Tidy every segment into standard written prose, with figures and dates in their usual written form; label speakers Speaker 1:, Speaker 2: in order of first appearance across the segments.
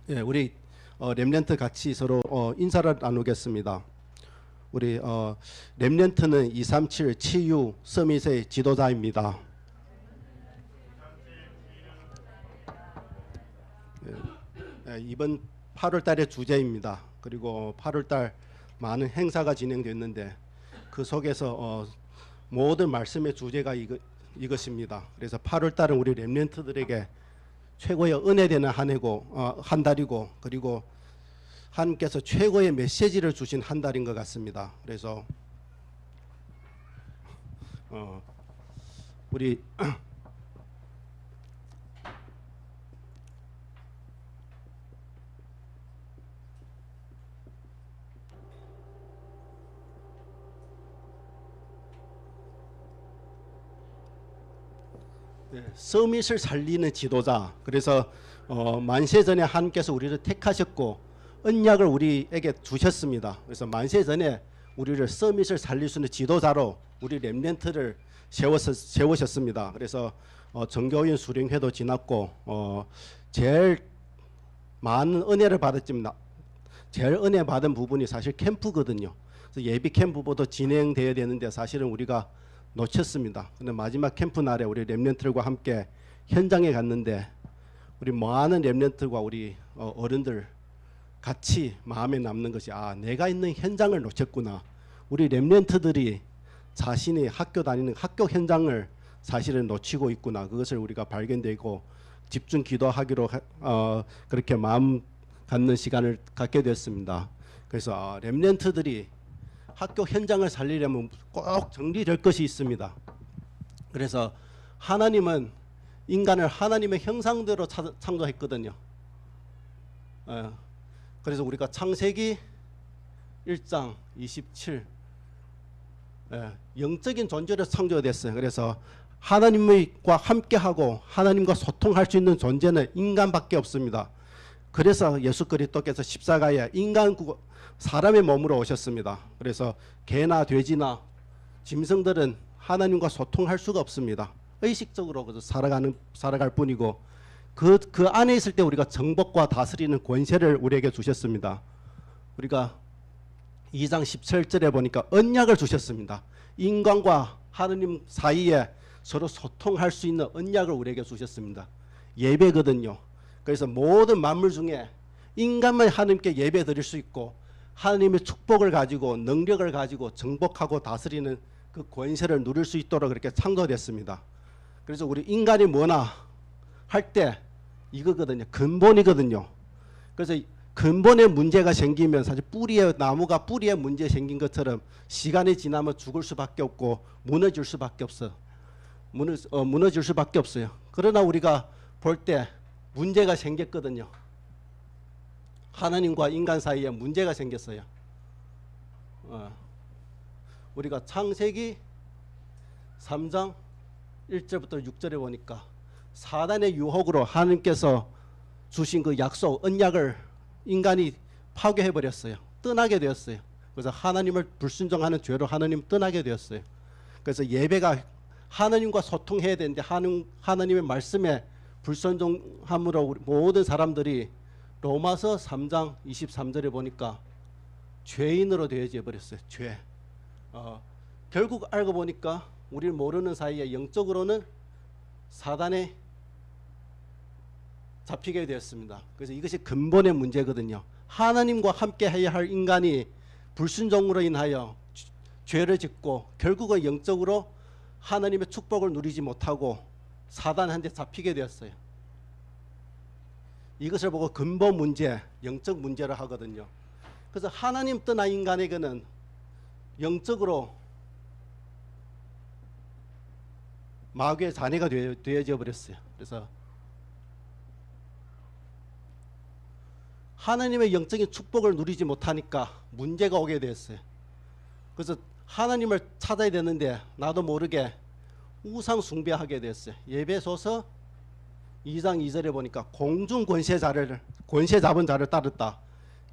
Speaker 1: 예, 우리 렘넌트 같이 서로 인사를 나누겠습니다. 우리 렘넌트는 237 치유 서밋의 지도자입니다. 예, 이번 8월 달의 주제입니다. 그리고 8월 달 많은 행사가 진행됐는데 그 속에서 모든 말씀의 주제가 이것입니다. 그래서 8월 달은 우리 렘넌트들에게 최고의 은혜되는 한 달이고, 그리고 하나님께서 최고의 메시지를 주신 한 달인 것 같습니다. 그래서 우리 서밋을 살리는 지도자. 그래서 만세전에 하나님께서 우리를 택하셨고 언약을 우리에게 주셨습니다. 그래서 만세전에 우리를 서밋을 살릴 수 있는 지도자로 우리 렘넌트를 세우셨습니다. 그래서 정교인 수령회도 지났고 제일 많은 은혜를 받았지만 제일 은혜 받은 부분이 사실 캠프거든요. 그래서 예비 캠프부터 진행돼야 되는데 사실은 우리가 놓쳤습니다. 근데 마지막 캠프 날에 우리 렘넌트들과 함께 현장에 갔는데 우리 많은 렘넌트들과 우리 어른들 같이 마음에 남는 것이 내가 있는 현장을 놓쳤구나. 우리 렘넌트들이 자신이 학교 다니는 학교 현장을 사실은 놓치고 있구나. 그것을 우리가 발견되고 집중 기도하기로 그렇게 마음 갖는 시간을 갖게 됐습니다. 그래서 렘넌트들이 학교 현장을 살리려면 꼭 정리될 것이 있습니다. 그래서 하나님은 인간을 하나님의 형상대로 창조했거든요. 그래서 우리가 창세기 1장 27 영적인 존재로 창조됐어요. 그래서 하나님과 함께하고 하나님과 소통할 수 있는 존재는 인간밖에 없습니다. 그래서 예수 그리스도께서 십자가에 사람의 몸으로 오셨습니다. 그래서 개나 돼지나 짐승들은 하나님과 소통할 수가 없습니다. 의식적으로 살아갈 뿐이고 그 안에 있을 때 우리가 정복과 다스리는 권세를 우리에게 주셨습니다. 우리가 2장 17절에 보니까 언약을 주셨습니다. 인간과 하나님 사이에 서로 소통할 수 있는 언약을 우리에게 주셨습니다. 예배거든요. 그래서 모든 만물 중에 인간만 하나님께 예배 드릴 수 있고 하나님의 축복을 가지고 능력을 가지고 정복하고 다스리는 그 권세를 누릴 수 있도록 그렇게 창조됐습니다. 그래서 우리 인간이 뭐나 할 때 이거거든요. 근본이거든요. 그래서 근본에 문제가 생기면 사실 나무가 뿌리에 문제 생긴 것처럼 시간이 지나면 죽을 수밖에 없고 무너질 수밖에 없어요. 무너질 수밖에 없어요. 그러나 우리가 볼 때 문제가 생겼거든요. 하나님과 인간 사이에 문제가 생겼어요. 우리가 창세기 3장 1절부터 6절에 보니까 사단의 유혹으로 하나님께서 주신 그 약속, 언약을 인간이 파괴해버렸어요. 떠나게 되었어요. 그래서 하나님을 불순종하는 죄로 하나님 떠나게 되었어요. 그래서 예배가 하나님과 소통해야 되는데 하나님의 말씀에 불순종함으로 우리 모든 사람들이 로마서 3장 23절에 보니까 죄인으로 되어져 버렸어요. 죄. 결국 알고 보니까 우리를 모르는 사이에 영적으로는 사단에 잡히게 되었습니다. 그래서 이것이 근본의 문제거든요. 하나님과 함께 해야 할 인간이 불순종으로 인하여 죄를 짓고 결국은 영적으로 하나님의 축복을 누리지 못하고 사단한테 잡히게 되었어요. 이것을 보고 근본 문제, 영적 문제를 하거든요. 그래서 하나님 떠난 인간에게는 영적으로 마귀의 자녀가 되어져 버렸어요. 그래서 하나님의 영적인 축복을 누리지 못하니까 문제가 오게 되었어요. 그래서 하나님을 찾아야 되는데 나도 모르게 우상 숭배하게 됐어요. 예배소서 2장 2절에 보니까 공중 권세 잡은 자를 따랐다.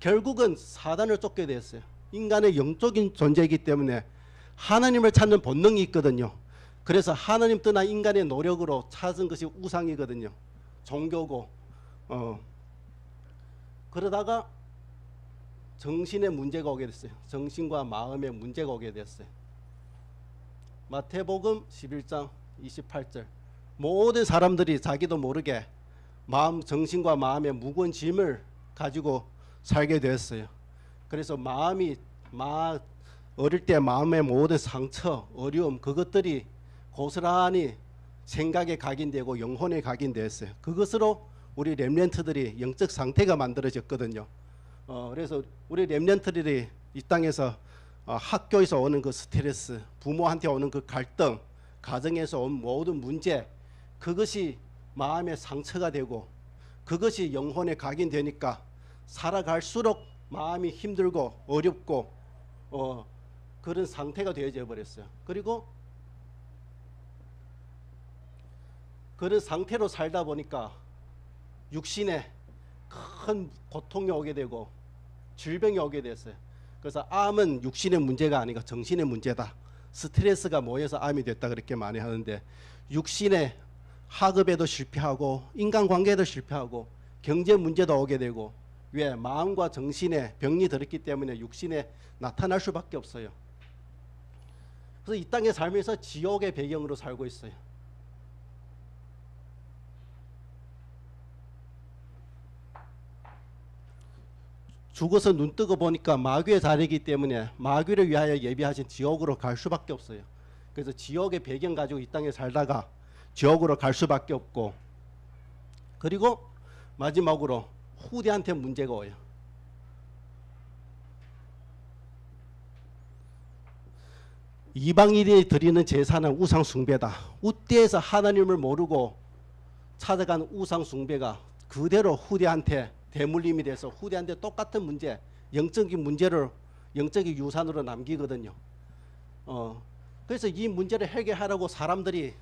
Speaker 1: 결국은 사단을 쫓게 됐어요. 인간의 영적인 존재이기 때문에 하나님을 찾는 본능이 있거든요. 그래서 하나님 떠난 인간의 노력으로 찾은 것이 우상이거든요. 종교고 그러다가 정신의 문제가 오게 됐어요. 정신과 마음의 문제가 오게 됐어요. 마태복음 11장 28절. 모든 사람들이 자기도 모르게 정신과 마음의 무거운 짐을 가지고 살게 되었어요. 그래서 어릴 때 마음의 모든 상처, 어려움, 그것들이 고스란히 생각에 각인되고 영혼에 각인되었어요. 그것으로 우리 렘넌트들이 영적 상태가 만들어졌거든요. 그래서 우리 렘넌트들이 이 땅에서 학교에서 오는 그 스트레스, 부모한테 오는 그 갈등, 가정에서 온 모든 문제, 그것이 마음의 상처가 되고 그것이 영혼에 각인되니까 살아갈수록 마음이 힘들고 어렵고 그런 상태가 되어져 버렸어요. 그리고 그런 상태로 살다 보니까 육신에 큰 고통이 오게 되고 질병이 오게 됐어요. 그래서 암은 육신의 문제가 아니고 정신의 문제다. 스트레스가 모여서 암이 됐다 그렇게 많이 하는데, 육신의 학업에도 실패하고 인간관계에도 실패하고 경제 문제도 오게 되고, 왜? 마음과 정신에 병이 들었기 때문에 육신에 나타날 수밖에 없어요. 그래서 이 땅에 살면서 지옥의 배경으로 살고 있어요. 죽어서 눈 뜨고 보니까 마귀의 자리이기 때문에 마귀를 위하여 예비하신 지옥으로 갈 수밖에 없어요. 그래서 지옥의 배경 가지고 이 땅에 살다가 지옥으로 갈 수밖에 없고, 그리고 마지막으로 후대한테 문제가 와요. 이방인이 드리는 제사는 우상 숭배다. 우대에서 하나님을 모르고 찾아간 우상 숭배가 그대로 후대한테 대물림이 돼서 후대한테 똑같은 문제, 영적인 문제를 영적인 유산으로 남기거든요. 그래서 이 문제를 해결하려고 사람들이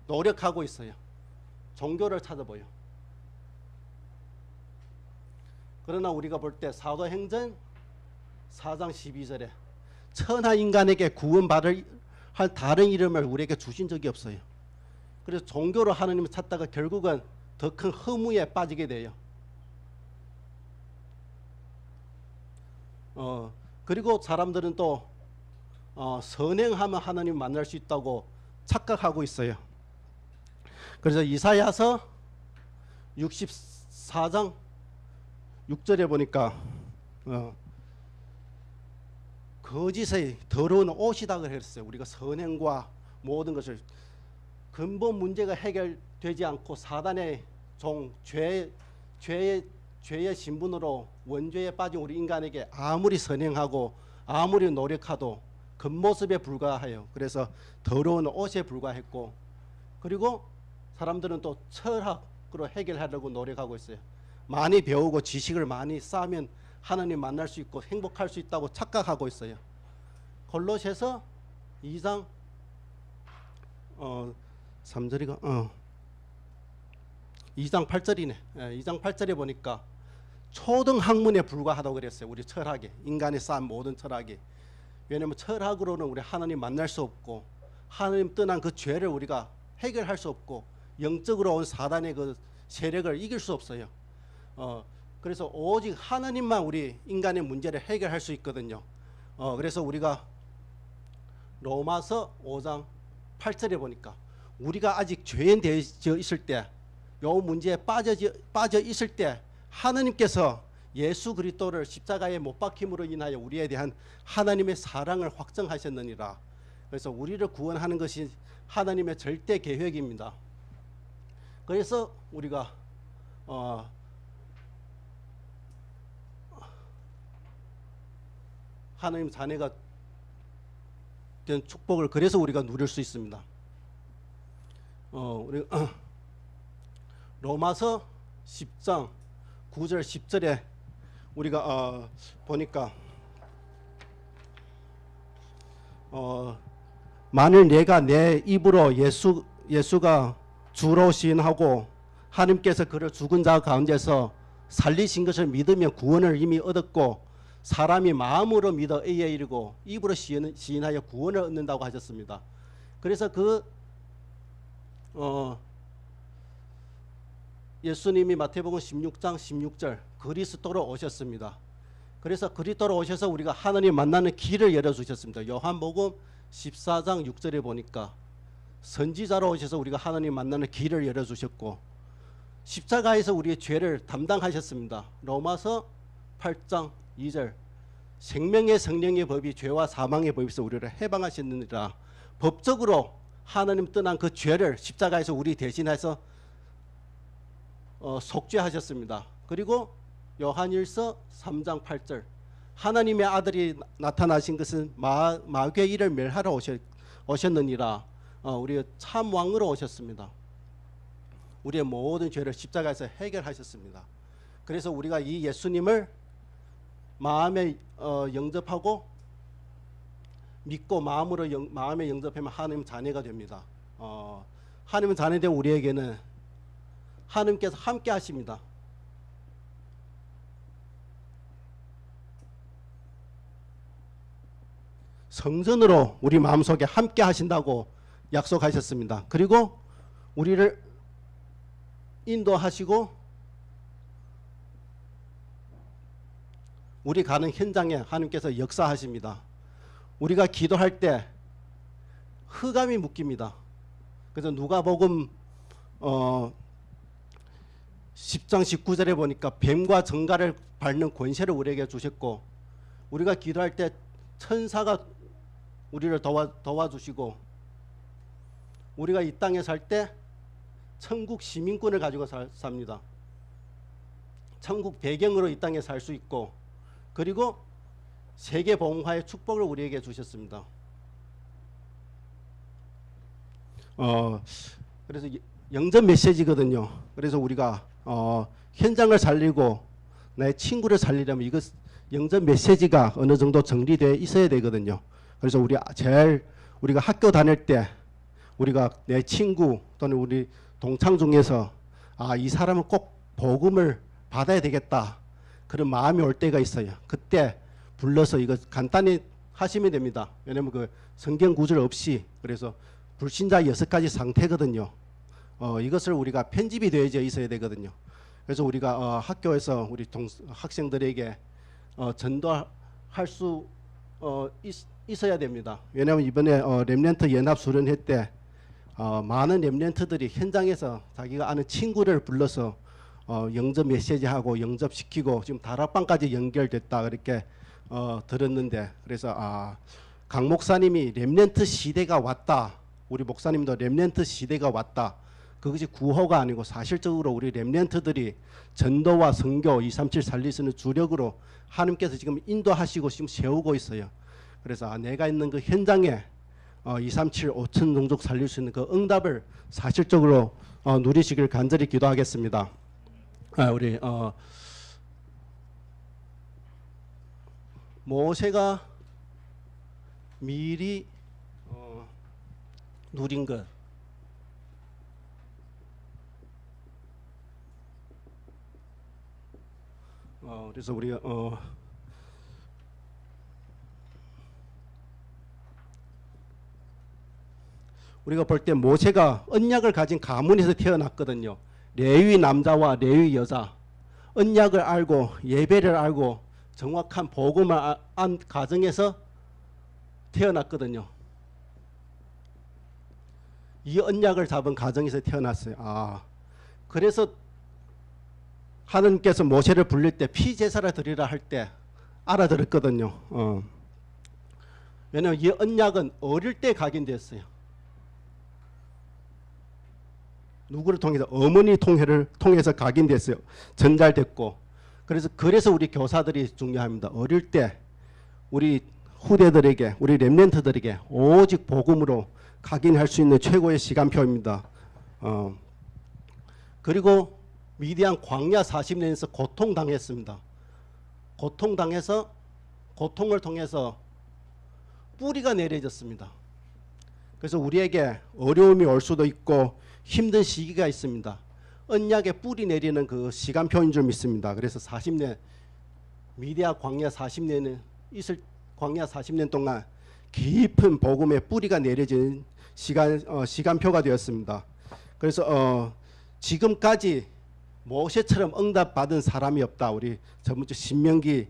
Speaker 1: 노력하고 있어요. 종교를 찾아봐요. 그러나 우리가 볼 때 사도행전 4장 12절에 천하 인간에게 구원받을 할 다른 이름을 우리에게 주신 적이 없어요. 그래서 종교로 하나님을 찾다가 결국은 더 큰 허무에 빠지게 돼요. 그리고 사람들은 또 선행하면 하나님 만날 수 있다고 착각하고 있어요. 그래서 이사야서 64장 6절에 보니까 거짓의 더러운 옷이다 그랬어요. 우리가 선행과 모든 것을, 근본 문제가 해결되지 않고 사단의 종, 죄의 신분으로 원죄에 빠진 우리 인간에게 아무리 선행하고 아무리 노력해도 겉모습에 불과해요. 그래서 더러운 옷에 불과했고, 그리고 사람들은 또 철학으로 해결하려고 노력하고 있어요. 많이 배우고 지식을 많이 쌓으면 하나님 만날 수 있고 행복할 수 있다고 착각하고 있어요. 골로새서 2장 3절이가 2장 8절이네. 2장 8절에 보니까 초등학문에 불과하다고 그랬어요. 우리 철학이, 인간이 쌓은 모든 철학이. 왜냐하면 철학으로는 우리 하나님 만날 수 없고 하나님 떠난 그 죄를 우리가 해결할 수 없고 영적으로 온 사단의 그 세력을 이길 수 없어요. 그래서 오직 하나님만 우리 인간의 문제를 해결할 수 있거든요. 그래서 우리가 로마서 5장 8절에 보니까 우리가 아직 죄인 되어 있을 때, 요 문제에 빠져 있을 때 하나님께서 예수 그리스도를 십자가에 못 박힘으로 인하여 우리에 대한 하나님의 사랑을 확정하셨느니라. 그래서 우리를 구원하는 것이 하나님의 절대 계획입니다. 그래서 우리가 하나님 자녀가 된 축복을 그래서 우리가 누릴 수 있습니다. 우리 로마서 10장 9절 10절에 우리가 보니까 만일 내가 내 입으로 예수가 주로 시인하고 하나님께서 그를 죽은 자 가운데서 살리신 것을 믿으면 구원을 이미 얻었고, 사람이 마음으로 믿어 의에 이르고 입으로 시인하여 구원을 얻는다고 하셨습니다. 그래서 예수님이 마태복음 16장 16절 그리스도로 오셨습니다. 그래서 그리스도로 오셔서 우리가 하나님 만나는 길을 열어주셨습니다. 요한복음 14장 6절에 보니까 선지자로 오셔서 우리가 하나님 만나는 길을 열어주셨고 십자가에서 우리의 죄를 담당하셨습니다. 로마서 8장 2절 생명의 성령의 법이 죄와 사망의 법에서 우리를 해방하셨느니라. 법적으로 하나님 떠난 그 죄를 십자가에서 우리 대신해서 속죄하셨습니다. 그리고 요한일서 3장 8절 하나님의 아들이 나타나신 것은 마귀의 일을 멸하러 오셨느니라. 우리의 참 왕으로 오셨습니다. 우리의 모든 죄를 십자가에서 해결하셨습니다. 그래서 우리가 이 예수님을 마음에 영접하고 믿고 마음에 영접하면 하나님 자녀가 됩니다. 하나님 자녀된 우리에게는 하나님께서 함께 하십니다. 성전으로 우리 마음속에 함께 하신다고 약속하셨습니다. 그리고 우리를 인도하시고 우리 가는 현장에 하나님께서 역사하십니다. 우리가 기도할 때 흑암이 묶입니다. 그래서 누가복음 10장 19절에 보니까 뱀과 정갈을 밟는 권세를 우리에게 주셨고 우리가 기도할 때 천사가 우리를 도와주시고 우리가 이 땅에 살 때 천국 시민권을 가지고 삽니다. 천국 배경으로 이 땅에 살 수 있고 그리고 세계 복음화의 축복을 우리에게 주셨습니다. 그래서 영접 메시지거든요. 그래서 우리가 현장을 살리고 내 친구를 살리려면 이것 영접 메시지가 어느 정도 정리되어 있어야 되거든요. 그래서 우리가 학교 다닐 때 우리가 내 친구 또는 우리 동창 중에서 이 사람은 꼭 복음을 받아야 되겠다 그런 마음이 올 때가 있어요. 그때 불러서 이거 간단히 하시면 됩니다. 왜냐하면 그 성경 구절 없이 그래서 불신자 6가지 상태거든요. 이것을 우리가 편집이 되어져 있어야 되거든요. 그래서 우리가 학교에서 우리 학생들에게 전도할 수 있어야 됩니다. 왜냐하면 이번에 렘넌트 연합 수련회 때 많은 렘넌트들이 현장에서 자기가 아는 친구를 불러서 영접 메시지하고 영접시키고 지금 다락방까지 연결됐다 그렇게 들었는데 그래서 강 목사님이 렘넌트 시대가 왔다. 우리 목사님도 렘넌트 시대가 왔다. 그것이 구호가 아니고 사실적으로 우리 렘넌트들이 전도와 선교 237 살릴 수 있는 주력으로 하나님께서 지금 인도하시고 지금 세우고 있어요. 그래서 내가 있는 그 현장에 237 5천 종족 살릴 수 있는 그 응답을 사실적으로 누리시길 간절히 기도하겠습니다. 우리 모세가 미리 누린 것 그래서 우리가 볼 때 모세가 언약을 가진 가문에서 태어났거든요. 레위 남자와 레위 여자 언약을 알고 예배를 알고 정확한 복음을 안 가정에서 태어났거든요. 이 언약을 잡은 가정에서 태어났어요. 그래서 하나님께서 모세를 불릴 때 피제사를 드리라 할 때 알아들었거든요. 왜냐하면 이 언약은 어릴 때 각인됐어요. 누구를 통해서 어머니 통해서 각인됐어요. 전달됐고 그래서 우리 교사들이 중요합니다. 어릴 때 우리 후대들에게 우리 렘넌트들에게 오직 복음으로 각인할 수 있는 최고의 시간표입니다. 그리고 미디안 광야 40년에서 고통당했습니다. 고통당해서 고통을 통해서 뿌리가 내려졌습니다. 그래서 우리에게 어려움이 올 수도 있고 힘든 시기가 있습니다. 언약에 뿌리 내리는 그 시간표인 줄 믿습니다. 그래서 40년 미디안 광야 40년은 광야 40년 동안 깊은 복음의 뿌리가 내려진 시간표가 되었습니다. 그래서 지금까지 모세처럼 응답받은 사람이 없다. 우리 전문적 신명기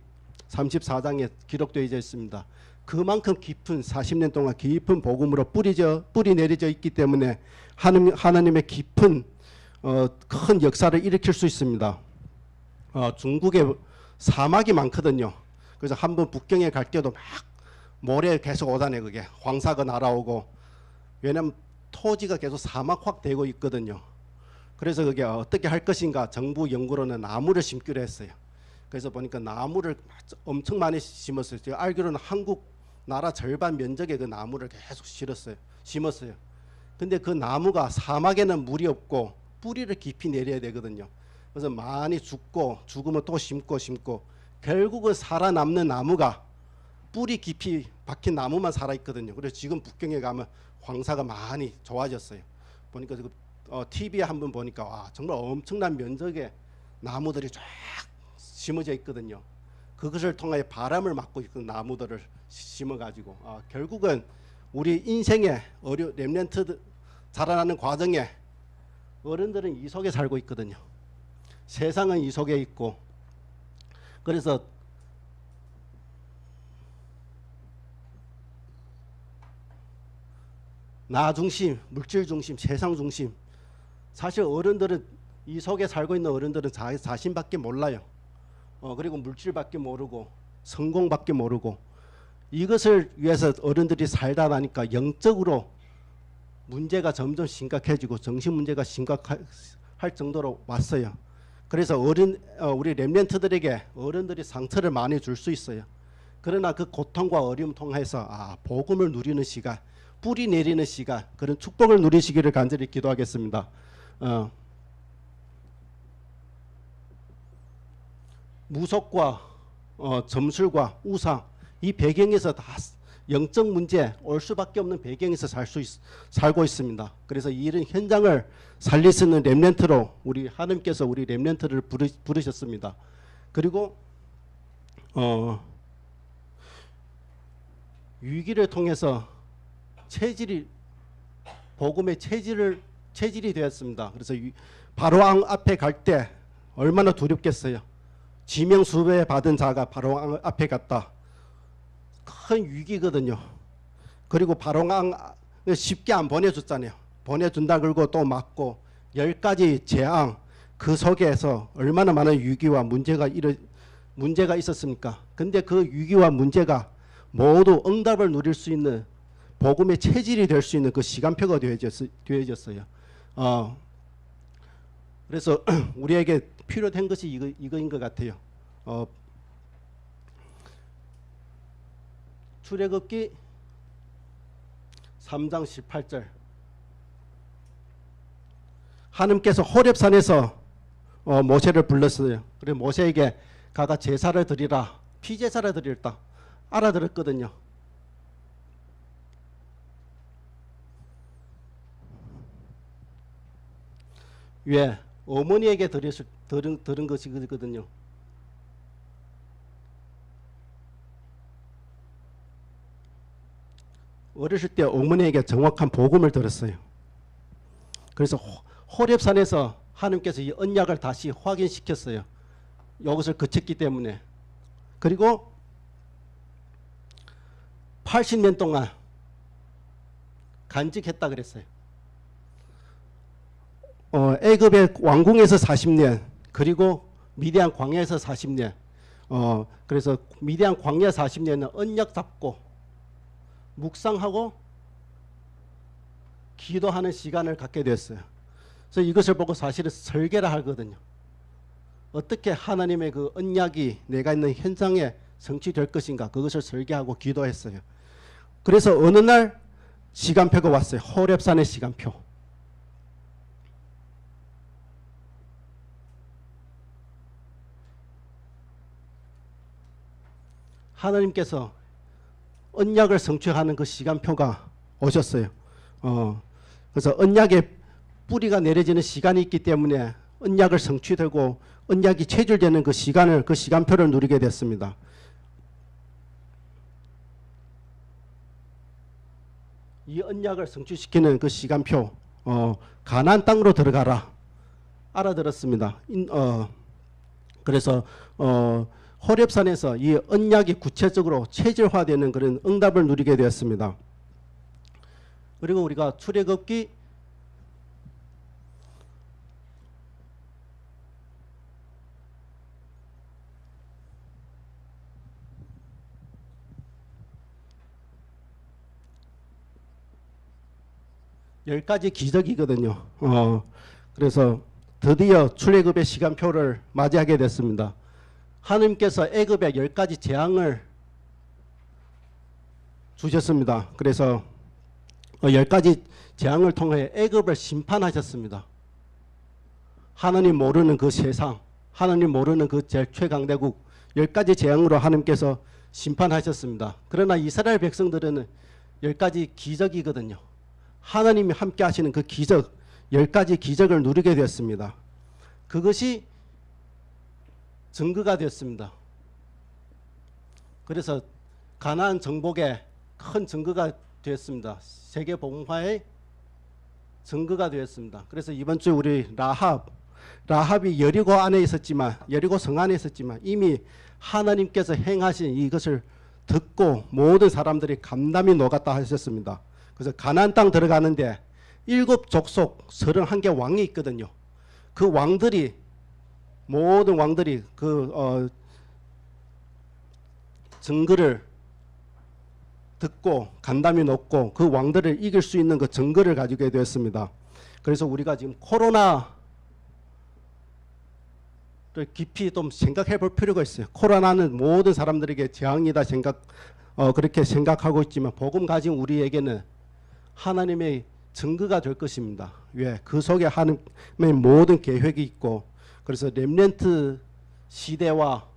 Speaker 1: 34장에 기록되어 있습니다. 그만큼 깊은 40년 동안 깊은 복음으로 뿌리 내려져 있기 때문에 하나님의 깊은 큰 역사를 일으킬 수 있습니다. 중국에 사막이 많거든요. 그래서 한번 북경에 갈 때도 막 모래 계속 오다네. 그게 황사가 날아오고, 왜냐하면 토지가 계속 사막화 되고 있거든요. 그래서 그게 어떻게 할 것인가 정부 연구로는 나무를 심기로 했어요. 그래서 보니까 나무를 엄청 많이 심었어요. 제가 알기로는 한국 나라 절반 면적에 그 나무를 계속 심었어요. 근데 그 나무가 사막에는 물이 없고 뿌리를 깊이 내려야 되거든요. 그래서 많이 죽으면 또 심고 결국은 살아남는 나무가 뿌리 깊이 박힌 나무만 살아있거든요. 그래서 지금 북경에 가면 황사가 많이 좋아졌어요. 보니까 TV에 한번 보니까 와, 정말 엄청난 면적의 나무들이 쫙 심어져 있거든요. 그것을 통하여 바람을 막고 있는 나무들을 심어가지고 결국은 우리 인생의 렘넌트 자라나는 과정에 어른들은 이 속에 살고 있거든요. 세상은 이 속에 있고, 그래서 나 중심, 물질 중심, 세상 중심. 사실 어른들은 이 속에 살고 있는 어른들은 자신밖에 몰라요. 그리고 물질밖에 모르고 성공밖에 모르고, 이것을 위해서 어른들이 살다 나니까 영적으로 문제가 점점 심각해지고 정신 문제가 심각할 정도로 왔어요. 그래서 우리 렘넌트들에게 어른들이 상처를 많이 줄 수 있어요. 그러나 그 고통과 어려움 통해서 복음을 누리는 시간, 뿌리 내리는 시간, 그런 축복을 누리시기를 간절히 기도하겠습니다. 무속과 점술과 우상, 이 배경에서 다 영적 문제 올 수밖에 없는 배경에서 살고 있습니다. 그래서 이런 현장을 살릴 수 있는 렘넌트로 우리 하나님께서 우리 렘넌트를 부르셨습니다. 그리고 위기를 통해서 복음의 체질이 되었습니다. 그래서 바로왕 앞에 갈 때 얼마나 두렵겠어요. 지명수배 받은 자가 바로왕 앞에 갔다. 큰 위기거든요. 그리고 바로왕 쉽게 안 보내줬잖아요. 보내준다 그러고 또 맞고 10가지 재앙, 그 속에서 얼마나 많은 위기와 문제가 있었습니까? 근데 그 위기와 문제가 모두 응답을 누릴 수 있는 복음의 체질이 될 수 있는 그 시간표가 되어졌어요. 그래서 우리에게 필요된 것이 이거인 것 같아요. 출애굽기 3장 18절, 하나님께서 호렙산에서 모세를 불렀어요. 그래서 모세에게 가가 제사를 드리라, 피제사를 드리라 알아들었거든요. 왜? 어머니에게 들은 것이거든요. 어렸을 때 어머니에게 정확한 복음을 들었어요. 그래서 호렙산에서 하나님께서 이 언약을 다시 확인시켰어요. 이것을 거쳤기 때문에. 그리고 80년 동안 간직했다 그랬어요. 애굽의 왕궁에서 40년, 그리고 미디안 광야에서 40년. 그래서 미디안 광야 40년은 언약 잡고 묵상하고 기도하는 시간을 갖게 됐어요. 그래서 이것을 보고 사실은 설계를 하거든요. 어떻게 하나님의 그 언약이 내가 있는 현장에 성취될 것인가, 그것을 설계하고 기도했어요. 그래서 어느 날 시간표가 왔어요. 호렙산의 시간표. 하나님께서 언약을 성취하는 그 시간표가 오셨어요. 그래서 언약의 뿌리가 내려지는 시간이 있기 때문에 언약을 성취되고 언약이 체질되는 그 시간표를 누리게 됐습니다. 이 언약을 성취시키는 그 시간표, 가나안 땅으로 들어가라. 알아들었습니다. 그래서 호렙산에서 이 언약이 구체적으로 체질화되는 그런 응답을 누리게 되었습니다. 그리고 우리가 출애굽기 10가지 기적이거든요. 그래서 드디어 출애굽의 시간표를 맞이하게 됐습니다. 하나님께서 애굽에 10가지 재앙을 주셨습니다. 그래서 10가지 재앙을 통해 애굽을 심판하셨습니다. 하나님 모르는 그 세상, 하나님 모르는 그 제일 최강대국 10가지 재앙으로 하나님께서 심판하셨습니다. 그러나 이스라엘 백성들은 10가지 기적이거든요. 하나님이 함께 하시는 그 기적, 10가지 기적을 누리게 되었습니다. 그것이 증거가 되었습니다. 그래서 가나안 정복의 큰 증거가 되었습니다. 세계 복음화의 증거가 되었습니다. 그래서 이번 주 우리 라합이 여리고 안에 있었지만, 여리고 성 안에 있었지만 이미 하나님께서 행하신 이것을 듣고 모든 사람들이 감담이 녹았다 하셨습니다. 그래서 가나안 땅 들어가는데 7족속 31개 왕이 있거든요. 그 왕들이, 모든 왕들이 그 증거를 듣고 간담이 높고 그 왕들을 이길 수 있는 그 증거를 가지게 되었습니다. 그래서 우리가 지금 코로나를 깊이 좀 생각해 볼 필요가 있어요. 코로나는 모든 사람들에게 재앙이다 그렇게 생각하고 있지만 복음 가진 우리에게는 하나님의 증거가 될 것입니다. 왜? 그 속에 하나님의 모든 계획이 있고, 그래서 렘넌트 시대와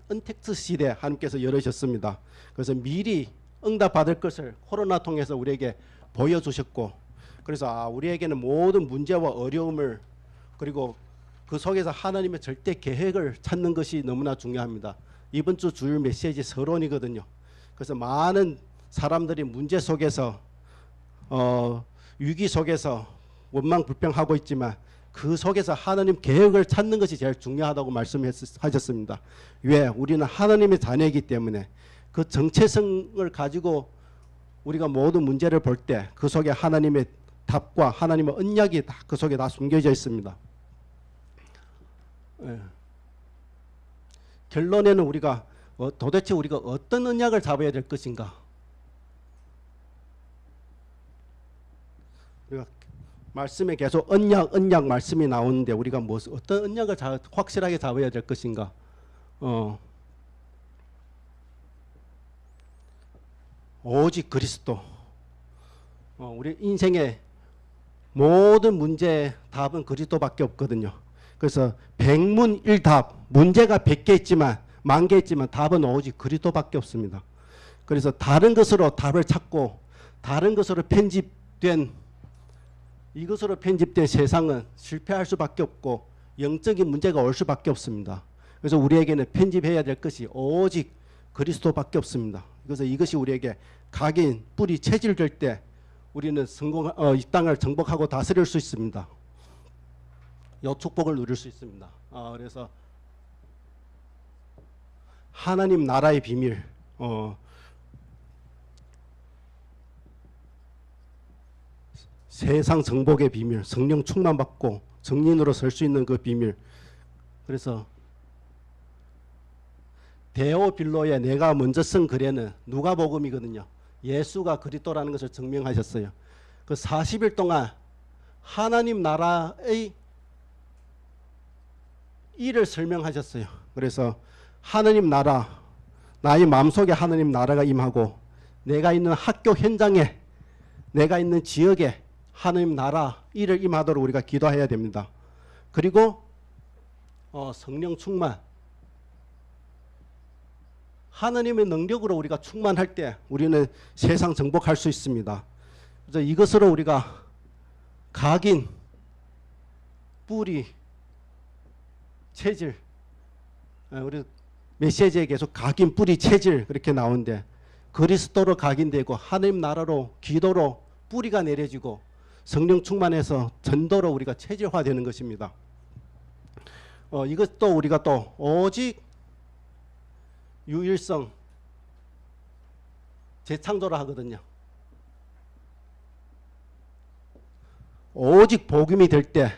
Speaker 1: 언택트 시대 하나님께서 열으셨습니다. 그래서 미리 응답받을 것을 코로나 통해서 우리에게 보여주셨고, 그래서 우리에게는 모든 문제와 어려움을, 그리고 그 속에서 하나님의 절대 계획을 찾는 것이 너무나 중요합니다. 이번 주 주일 메시지 서론이거든요. 그래서 많은 사람들이 문제 속에서 위기 속에서 원망불평하고 있지만 그 속에서 하나님 계획을 찾는 것이 제일 중요하다고 말씀하셨습니다. 왜? 우리는 하나님의 자녀이기 때문에 그 정체성을 가지고 우리가 모든 문제를 볼 때 그 속에 하나님의 답과 하나님의 언약이 그 속에 다 숨겨져 있습니다. 결론에는 우리가 도대체 우리가 어떤 언약을 잡아야 될 것인가? 우리가 말씀에 계속 언약 말씀이 나오는데 우리가 어떤 언약을 확실하게 잡아야 될 것인가? 오직 그리스도. 우리 인생의 모든 문제의 답은 그리스도밖에 없거든요. 그래서 백문일답, 문제가 100개 있지만 10,000개 있지만 답은 오직 그리스도밖에 없습니다. 그래서 다른 것으로 답을 찾고 다른 것으로 이것으로 편집된 세상은 실패할 수밖에 없고 영적인 문제가 올 수밖에 없습니다. 그래서 우리에게는 편집해야 될 것이 오직 그리스도밖에 없습니다. 그래서 이것이 우리에게 각인, 뿌리, 체질될 때 우리는 이 땅을 정복하고 다스릴 수 있습니다. 이 축복을 누릴 수 있습니다. 그래서 하나님 나라의 비밀, 세상 정복의 비밀, 성령 충만받고 정인으로 설 수 있는 그 비밀. 그래서 데오빌로에 내가 먼저 쓴 글에는 누가복음이거든요. 예수가 그리스도라는 것을 증명하셨어요. 그 40일 동안 하나님 나라의 일을 설명하셨어요. 그래서 하나님 나라, 나의 마음속에 하나님 나라가 임하고 내가 있는 학교 현장에, 내가 있는 지역에 하나님 나라 일을 임하도록 우리가 기도해야 됩니다. 그리고 성령 충만, 하나님의 능력으로 우리가 충만할 때 우리는 세상 정복할 수 있습니다. 그래서 이것으로 우리가 각인, 뿌리, 체질, 우리 메시지에 계속 각인, 뿌리, 체질 그렇게 나오는데 그리스도로 각인되고 하나님 나라로 기도로 뿌리가 내려지고 성령 충만해서 전도로 우리가 체질화되는 것입니다. 이것도 우리가 또 오직 유일성 재창조라 하거든요. 오직 복음이 될 때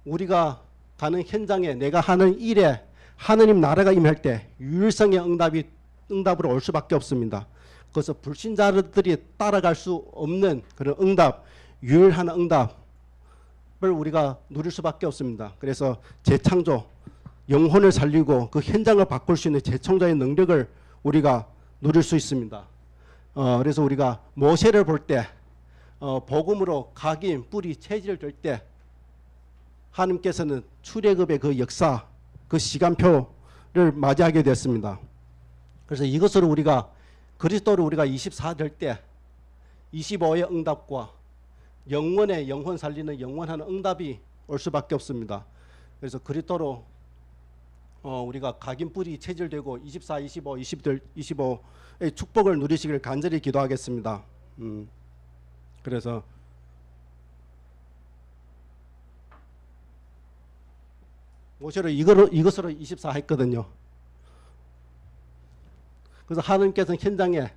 Speaker 1: 우리가 가는 현장에 내가 하는 일에 하느님 나라가 임할 때 유일성의 응답으로 올 수밖에 없습니다. 그래서 불신자들이 따라갈 수 없는 그런 응답, 유일한 응답을 우리가 누릴 수밖에 없습니다. 그래서 재창조, 영혼을 살리고 그 현장을 바꿀 수 있는 재창조의 능력을 우리가 누릴 수 있습니다. 그래서 우리가 모세를 볼 때 복음으로 각인, 뿌리, 체질될 때 하나님께서는 출애굽의 그 역사, 그 시간표를 맞이하게 됐습니다. 그래서 이것으로 우리가 그리스도로 우리가 24 될 때 25의 응답과 영원의 영혼 살리는 영원한 응답이 올 수밖에 없습니다. 그래서 그리스도로 우리가 각인 뿌리 체질되고 24, 25, 25의 축복을 누리시길 간절히 기도하겠습니다. 그래서 모세를 이것으로 24 했거든요. 그래서 하나님께서는 현장에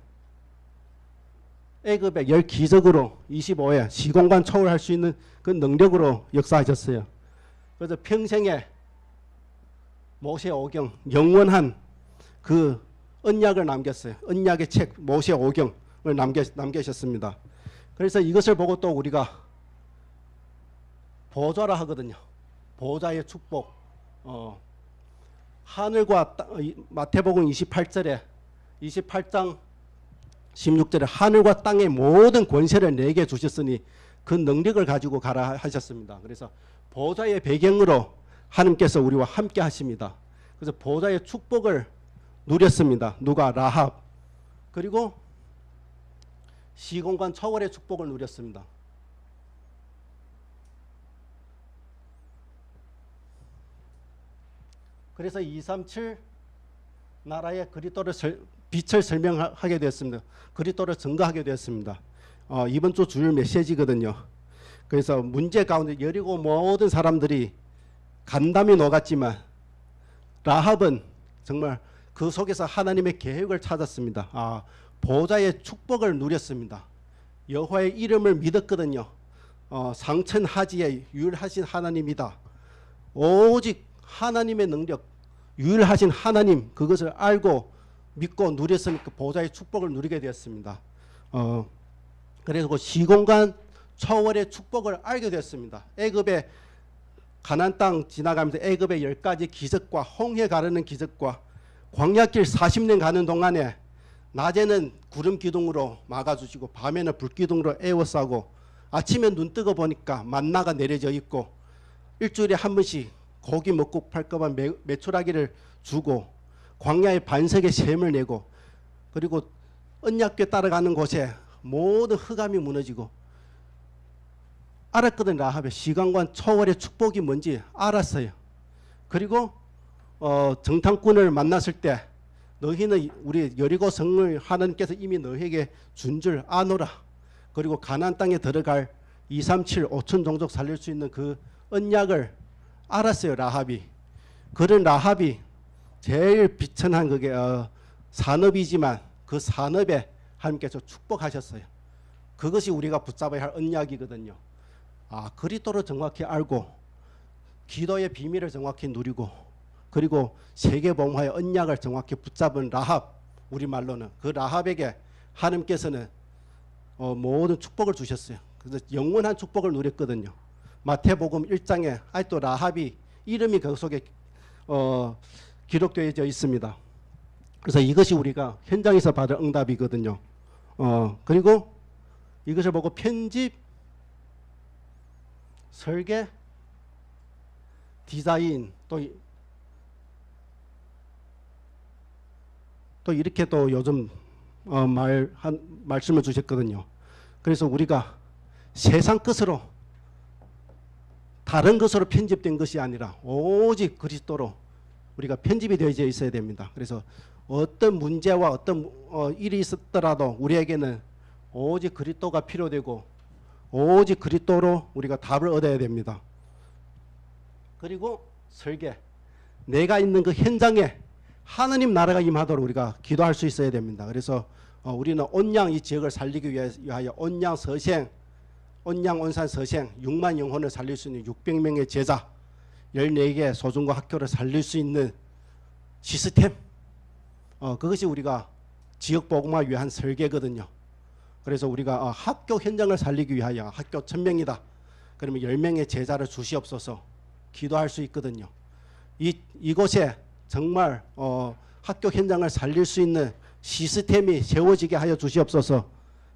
Speaker 1: 애굽의 10기적으로 25에 시공간 초월할 수 있는 그 능력으로 역사하셨어요. 그래서 평생에 모세 오경 영원한 그 언약을 남겼어요. 언약의 책 모세 오경을 남기셨습니다. 그래서 이것을 보고 또 우리가 보좌라 하거든요. 보좌의 축복. 하늘과 마태복음 28장 16절에 하늘과 땅의 모든 권세를 내게 주셨으니 그 능력을 가지고 가라 하셨습니다. 그래서 보좌의 배경으로 하나님께서 우리와 함께 하십니다. 그래서 보좌의 축복을 누렸습니다. 누가? 라합. 그리고 시공간 초월의 축복을 누렸습니다. 그래서 237 나라의 그리스도를 빛을 설명하게 되었습니다. 그리스도를 증거하게 되었습니다. 이번 주 주일 메시지거든요. 그래서 문제 가운데 여리고 모든 사람들이 간담이 녹았지만 라합은 정말 그 속에서 하나님의 계획을 찾았습니다. 보좌의 축복을 누렸습니다. 여호와의 이름을 믿었거든요. 상천하지에 유일하신 하나님이다. 오직 하나님의 능력, 유일하신 하나님, 그것을 알고 믿고 누렸으니까 보좌의 축복을 누리게 되었습니다. 그래서 그 시공간 초월의 축복을 알게 되었습니다. 애굽의 가나안 땅 지나가면서 애굽의 10가지 기적과 홍해 가르는 기적과 광야길 40년 가는 동안에 낮에는 구름 기둥으로 막아주시고 밤에는 불 기둥으로 에워싸고 아침에 눈 뜨고 보니까 만나가 내려져 있고 일주일에 한 번씩 고기 먹고 팔까봐 메추라기를 주고 광야의 반석에 샘을 내고 그리고 언약궤 따라가는 곳에 모든 흑암이 무너지고 알았거든. 라합의 시간관 초월의 축복이 뭔지 알았어요. 그리고 정탐꾼을 만났을 때 너희는 우리 여리고 성을 하나님께서 이미 너희에게 준 줄 아노라. 그리고 가나안 땅에 들어갈 237 5천 종족 살릴 수 있는 그 언약을 알았어요. 라합이. 그런 라합이 제일 비천한 그게 산업이지만 그 산업에 하나님께서 축복하셨어요. 그것이 우리가 붙잡아야 할 언약이거든요. 그리스도를 정확히 알고 기도의 비밀을 정확히 누리고 그리고 세계복음화의 언약을 정확히 붙잡은 라합, 우리말로는 그 라합에게 하나님께서는 모든 축복을 주셨어요. 그래서 영원한 축복을 누렸거든요. 마태복음 1장에 아직도 라합이 이름이 그 속에 기록되어 있습니다. 그래서 이것이 우리가 현장에서 받을 응답이거든요. 그리고 이것을 보고 편집, 설계, 디자인 또 이렇게 또 요즘 말씀을 주셨거든요. 그래서 우리가 세상 것으로 다른 것으로 편집된 것이 아니라 오직 그리스도로 우리가 편집이 되어져 있어야 됩니다. 그래서 어떤 문제와 어떤 일이 있었더라도 우리에게는 오직 그리스도가 필요되고 오직 그리스도로 우리가 답을 얻어야 됩니다. 그리고 설계, 내가 있는 그 현장에 하느님 나라가 임하도록 우리가 기도할 수 있어야 됩니다. 그래서 우리는 온양 이 지역을 살리기 위하여 온양 서생, 온양 온산 서생 6만 영혼을 살릴 수 있는 600명의 제자, 14개 소중고 학교를 살릴 수 있는 시스템, 그것이 우리가 지역 복음화 위한 설계거든요. 그래서 우리가 학교 현장을 살리기 위하여 학교 1000명이다. 그러면 10명의 제자를 주시옵소서 기도할 수 있거든요. 이곳에 정말 학교 현장을 살릴 수 있는 시스템이 세워지게 하여 주시옵소서.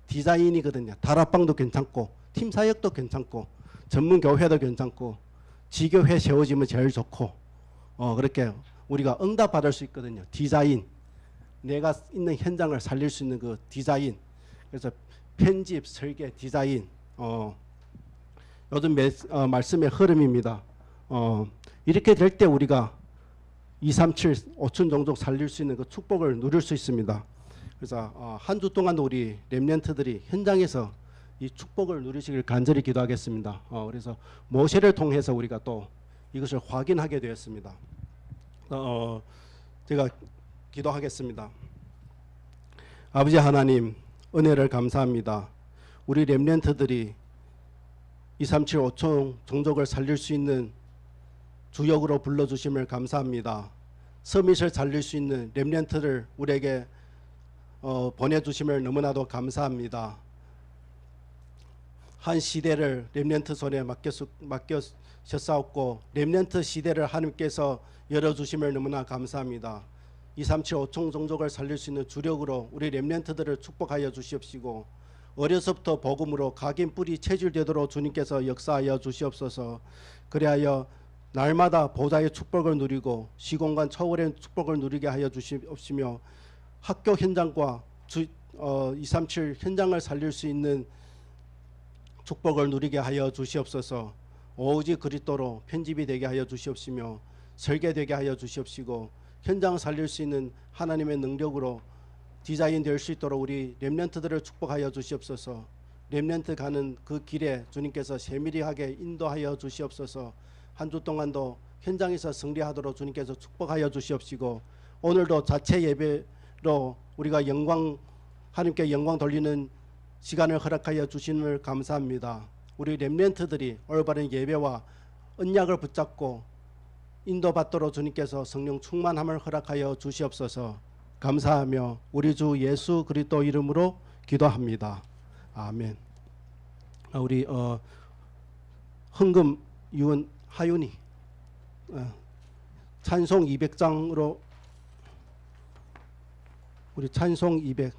Speaker 1: 디자인이거든요. 다락방도 괜찮고 팀 사역도 괜찮고 전문 교회도 괜찮고 지교회 세워지면 제일 좋고 그렇게 우리가 응답 받을 수 있거든요. 디자인, 내가 있는 현장을 살릴 수 있는 그 디자인. 그래서 편집, 설계, 디자인. 요즘 말씀의 흐름입니다. 이렇게 될 때 우리가 237 5천 종족 살릴 수 있는 그 축복을 누릴 수 있습니다. 그래서 한 주 동안 우리 렘넌트들이 현장에서 이 축복을 누리시길 간절히 기도하겠습니다. 그래서 모세를 통해서 우리가 또 이것을 확인하게 되었습니다. 제가 기도하겠습니다. 아버지 하나님, 은혜를 감사합니다. 우리 렘넌트들이 237 5천 종족을 살릴 수 있는 주역으로 불러주심을 감사합니다. 서밋을 살릴 수 있는 렘넌트를 우리에게 보내주심을 너무나도 감사합니다. 한 시대를 렘넌트 손에 맡겨셨사옵고 렘넌트 시대를 하나님께서 열어주심을 너무나 감사합니다. 237 5천 종족을 살릴 수 있는 주력으로 우리 렘넌트들을 축복하여 주시옵시고 어려서부터 복음으로 각인 뿌리 체질되도록 주님께서 역사하여 주시옵소서. 그리하여 날마다 보좌의 축복을 누리고 시공간 초월의 축복을 누리게 하여 주시옵시며 학교 현장과 237 현장을 살릴 수 있는 축복을 누리게 하여 주시옵소서. 오직 그리스도로 편집이 되게 하여 주시옵시며 설계되게 하여 주시옵시고 현장을 살릴 수 있는 하나님의 능력으로 디자인 될 수 있도록 우리 렘넌트들을 축복하여 주시옵소서. 렘넌트 가는 그 길에 주님께서 세밀하게 인도하여 주시옵소서. 한 주 동안도 현장에서 승리하도록 주님께서 축복하여 주시옵시고 오늘도 자체 예배로 우리가 하나님께 영광 돌리는 시간을 허락하여 주심을 감사합니다. 우리 렘넌트들이 올바른 예배와 언약을 붙잡고 인도받도록 주님께서 성령 충만함을 허락하여 주시옵소서. 감사하며 우리 주 예수 그리스도 이름으로 기도합니다. 아멘. 우리 헌금 유언 하윤이 찬송 200장으로 우리 찬송 200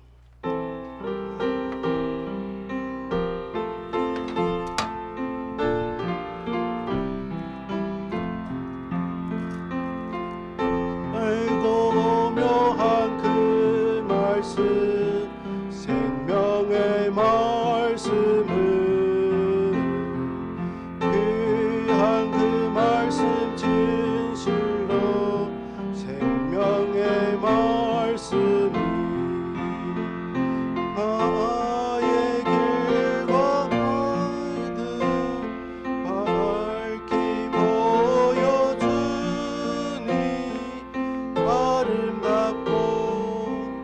Speaker 1: 알고 묘한 그 말씀 생명의 말씀을 귀한 그 말씀 진실로 생명의 말씀이 나의 길과 어둠 밝히 보여주니 아름답고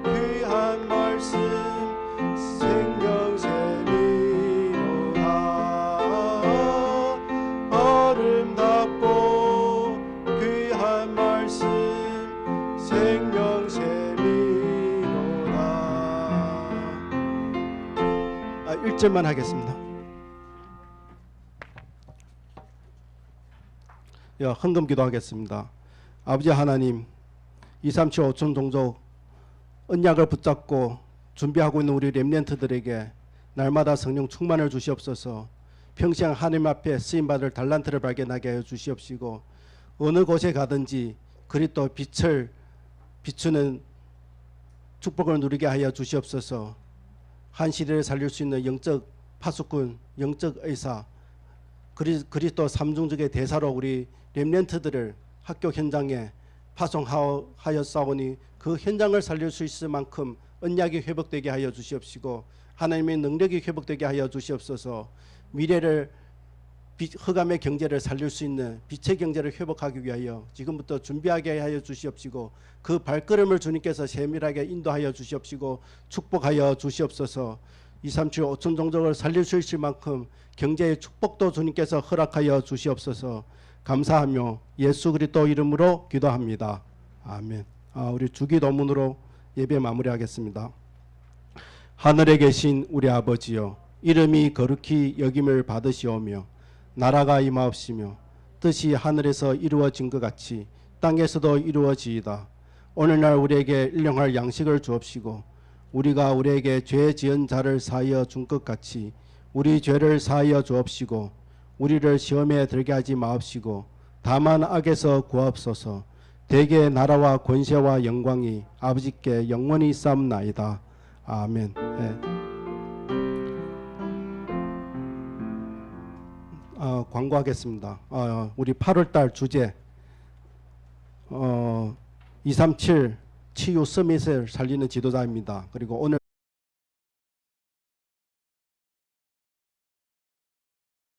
Speaker 1: 귀한 말씀 생명샘이로다. 아름답고 귀한 말씀 생명샘이로다. 1절만 하겠습니다. 헌금 기도하겠습니다. 아버지 하나님, 237 5천 종족 언약을 붙잡고 준비하고 있는 우리 렘넌트들에게 날마다 성령 충만을 주시옵소서. 평생 하나님 앞에 쓰임받을 달란트를 발견하게 하여 주시옵시고 어느 곳에 가든지 그리스도 빛을 비추는 축복을 누리게 하여 주시옵소서. 한 시대를 살릴 수 있는 영적 파수꾼, 영적 의사, 그리스도 삼중적의 대사로 우리 렘넌트들을 학교 현장에 파송하였사오니 그 현장을 살릴 수 있을 만큼 언약이 회복되게 하여 주시옵시고 하나님의 능력이 회복되게 하여 주시옵소서. 미래를 흑암의 경제를 살릴 수 있는 빛의 경제를 회복하기 위하여 지금부터 준비하게 하여 주시옵시고 그 발걸음을 주님께서 세밀하게 인도하여 주시옵시고 축복하여 주시옵소서. 237 5천 종족을 살릴 수 있을 만큼 경제의 축복도 주님께서 허락하여 주시옵소서. 감사하며 예수 그리스도 이름으로 기도합니다. 아멘. 우리 주기도문으로 예배 마무리하겠습니다. 하늘에 계신 우리 아버지여, 이름이 거룩히 여김을 받으시오며 나라가 임하옵시며 뜻이 하늘에서 이루어진 것 같이 땅에서도 이루어지이다. 오늘날 우리에게 일용할 양식을 주옵시고 우리가 우리에게 죄 지은 자를 사하여 준 것 같이 우리 죄를 사하여 주옵시고 우리를 시험에 들게 하지 마옵시고 다만 악에서 구하옵소서. 대개 나라와 권세와 영광이 아버지께 영원히 있사옵나이다. 아멘. 네. 광고하겠습니다. 우리 8월달 주제 237 치유 서밋을 살리는 지도자입니다. 그리고 오늘